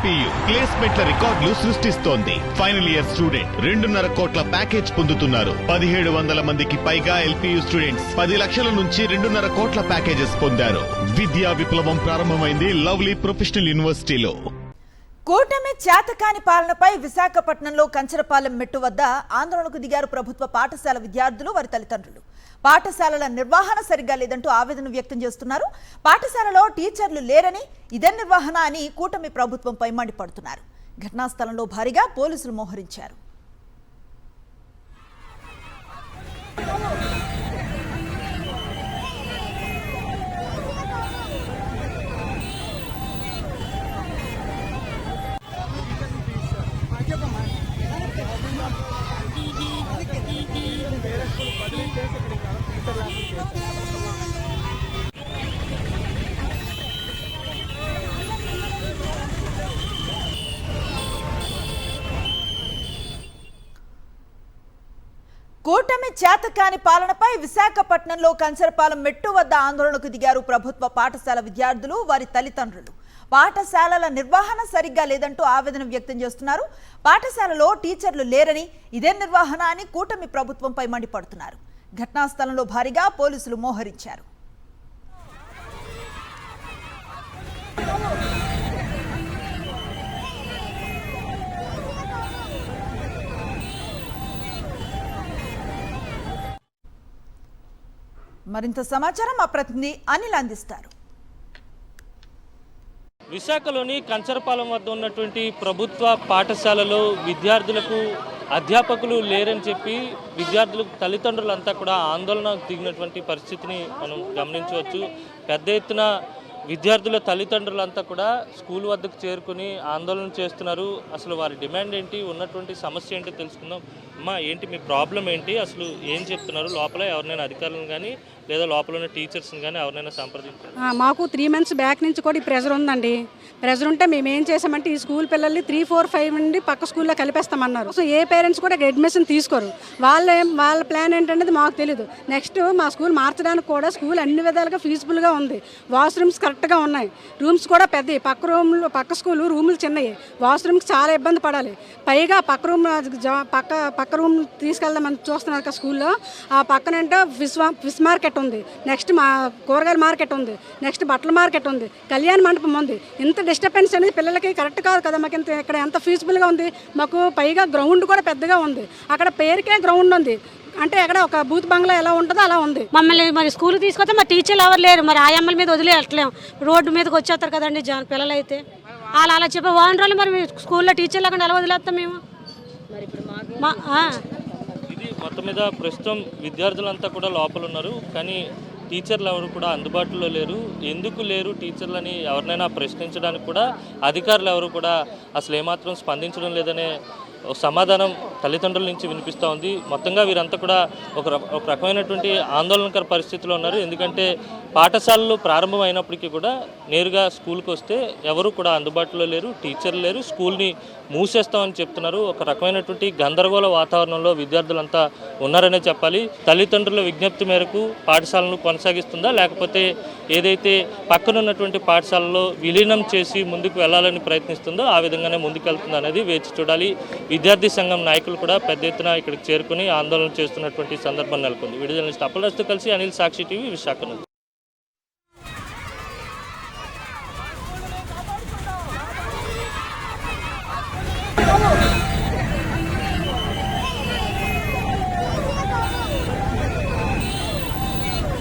LPU ప్లేస్మెంట్ల రికార్డులు సృష్టిస్తోంది. Final year student 2.5 కోట్ల ప్యాకేజ్ పొందుతున్నారు. 1700 మందికి పైగా ఎల్పీయూ స్టూడెంట్స్ 10 లక్షల నుంచి 2.5 కోట్ల ప్యాకేజెస్ పొందారు. విద్యా విప్లవం ప్రారంభమైంది లవ్లీ ప్రొఫెషనల్ యూనివర్సిటీలో. కూటమి చేతకాని పాలనపై విశాఖపట్నంలో కంచరపాలెం మెట్టు వద్ద ఆందోళనకు దిగారు ప్రభుత్వ పాఠశాల విద్యార్థులు, వారి తల్లిదండ్రులు. పాఠశాలల నిర్వహణ సరిగ్గా లేదంటూ ఆవేదన వ్యక్తం చేస్తున్నారు. పాఠశాలలో టీచర్లు లేరని, ఇదే నిర్వహణ అని కూటమి ప్రభుత్వంపై మండిపడుతున్నారు. ఘటనా స్థలంలో భారీగా పోలీసులు మోహరించారు. కూటమి చేతకాని పాలనపై విశాఖపట్నంలో కంచరపాలెం మెట్టు వద్ద ఆందోళనకు దిగారు ప్రభుత్వ పాఠశాల విద్యార్థులు, వారి తల్లిదండ్రులు. పాఠశాలల నిర్వహణ సరిగ్గా లేదంటూ ఆవేదన వ్యక్తం చేస్తున్నారు. పాఠశాలలో టీచర్లు లేరని, ఇదే నిర్వహణ అని కూటమి ప్రభుత్వంపై మండిపడుతున్నారు. ఘటనా స్థలంలో భారీగా పోలీసులు మోహరించారు. మరింత సమాచారం మా ప్రతినిధి అనిల్ అందిస్తారు. విశాఖలోని కంచరపాలెం వద్ద ఉన్నటువంటి ప్రభుత్వ పాఠశాలలో విద్యార్థులకు అధ్యాపకులు లేరని చెప్పి విద్యార్థులకు తల్లిదండ్రులంతా కూడా ఆందోళన దిగినటువంటి పరిస్థితిని మనం గమనించవచ్చు. పెద్ద ఎత్తున విద్యార్థుల తల్లిదండ్రులంతా కూడా స్కూల్ వద్దకు చేరుకుని ఆందోళన చేస్తున్నారు. అసలు వారి డిమాండ్ ఏంటి, ఉన్నటువంటి సమస్య ఏంటి తెలుసుకుందాం. అమ్మా, ఏంటి మీ ప్రాబ్లం ఏంటి, అసలు ఏం చెప్తున్నారు? లోపల ఎవరినైనా అధికారులను కానీ లేదా లోపల ఉన్న టీచర్స్ని కానీ ఎవరినైనా సంప్రదించారు? మాకు 3 months బ్యాక్ నుంచి కూడా ఈ ప్రెజర్ ఉందండి. ప్రెజర్ ఉంటే మేము ఏం చేసామంటే ఈ స్కూల్ పిల్లల్ని 3, 4, 5 నుండి పక్క స్కూల్లో కలిపేస్తామన్నారు. సో ఏ పేరెంట్స్ కూడా అడ్మిషన్ తీసుకోరు. వాళ్ళ ప్లాన్ ఏంటనేది మాకు తెలియదు. నెక్స్ట్ మా స్కూల్ మార్చడానికి కూడా స్కూల్ అన్ని విధాలుగా ఫీజిబుల్గా ఉంది. వాష్రూమ్స్ కరెక్ట్గా ఉన్నాయి, రూమ్స్ కూడా పెద్దవి. పక్క స్కూల్ రూములు చిన్నవి, వాష్రూమ్కి చాలా ఇబ్బంది పడాలి. పైగా పక్క రూమ్ తీసుకెళ్దామని చూస్తున్నారు కదా స్కూల్లో. ఆ పక్కనంటే ఫిష్ మార్కెట్ ఉంది, నెక్స్ట్ మా కూరగాయల మార్కెట్ ఉంది, నెక్స్ట్ బట్టల మార్కెట్ ఉంది, కళ్యాణ మండపం ఉంది. ఇంత డిస్టర్బెన్స్ అనేది పిల్లలకి కరెక్ట్ కాదు కదా. మాకు ఇక్కడ ఎంత ఫీజిబుల్గా ఉంది. మాకు పైగా గ్రౌండ్ కూడా పెద్దగా ఉంది. అక్కడ పేరుకే గ్రౌండ్ ఉంది, అంటే అక్కడ ఒక బూత్ బంగ్లా ఎలా ఉంటుందో అలా ఉంది. మమ్మల్ని మరి స్కూల్ తీసుకొస్తే మా టీచర్లు ఎవరు లేరు. మరి ఆయమ్మల మీద వదిలేయట్లేము, రోడ్డు మీదకి వచ్చేస్తారు కదండి పిల్లలు అయితే. అలా చెప్పే వారం రోజులు మరి స్కూల్లో టీచర్లు అక్కడ ఎలా వదిలేస్తాం మేము? ఇది మొత్తం మీద ప్రస్తుతం విద్యార్థులంతా కూడా లోపల ఉన్నారు, కానీ టీచర్లు ఎవరు కూడా అందుబాటులో లేరు. ఎందుకు లేరు టీచర్లని ఎవరినైనా ప్రశ్నించడానికి కూడా అధికారులు ఎవరు కూడా అసలు ఏమాత్రం స్పందించడం లేదనే సమాధానం తల్లిదండ్రుల నుంచి వినిపిస్తూ ఉంది. మొత్తంగా వీరంతా కూడా ఒక రకమైనటువంటి ఆందోళనకర పరిస్థితిలో ఉన్నారు. ఎందుకంటే పాఠశాలలు ప్రారంభం అయినప్పటికీ కూడా నేరుగా స్కూల్కి వస్తే ఎవరు కూడా అందుబాటులో లేరు, టీచర్లు లేరు, స్కూల్ని మూసేస్తామని చెప్తున్నారు. ఒక రకమైనటువంటి గందరగోళ వాతావరణంలో విద్యార్థులంతా ఉన్నారనే చెప్పాలి. తల్లిదండ్రుల విజ్ఞప్తి మేరకు పాఠశాలను కొనసాగిస్తుందా, లేకపోతే ఏదైతే పక్కనున్నటువంటి పాఠశాలలో విలీనం చేసి ముందుకు వెళ్ళాలని ప్రయత్నిస్తుందో ఆ విధంగానే ముందుకెళ్తుందా అనేది వేచి చూడాలి. విద్యార్థి సంఘం నాయకులు కూడా పెద్ద ఎత్తున ఇక్కడికి చేరుకుని ఆందోళన చేస్తున్నటువంటి సందర్భం నెలకొంది. వీడియో జర్నలిస్ట్ అప్పలరాజుతో కలిసి అనిల్, సాక్షి టీవీ, విశాఖ.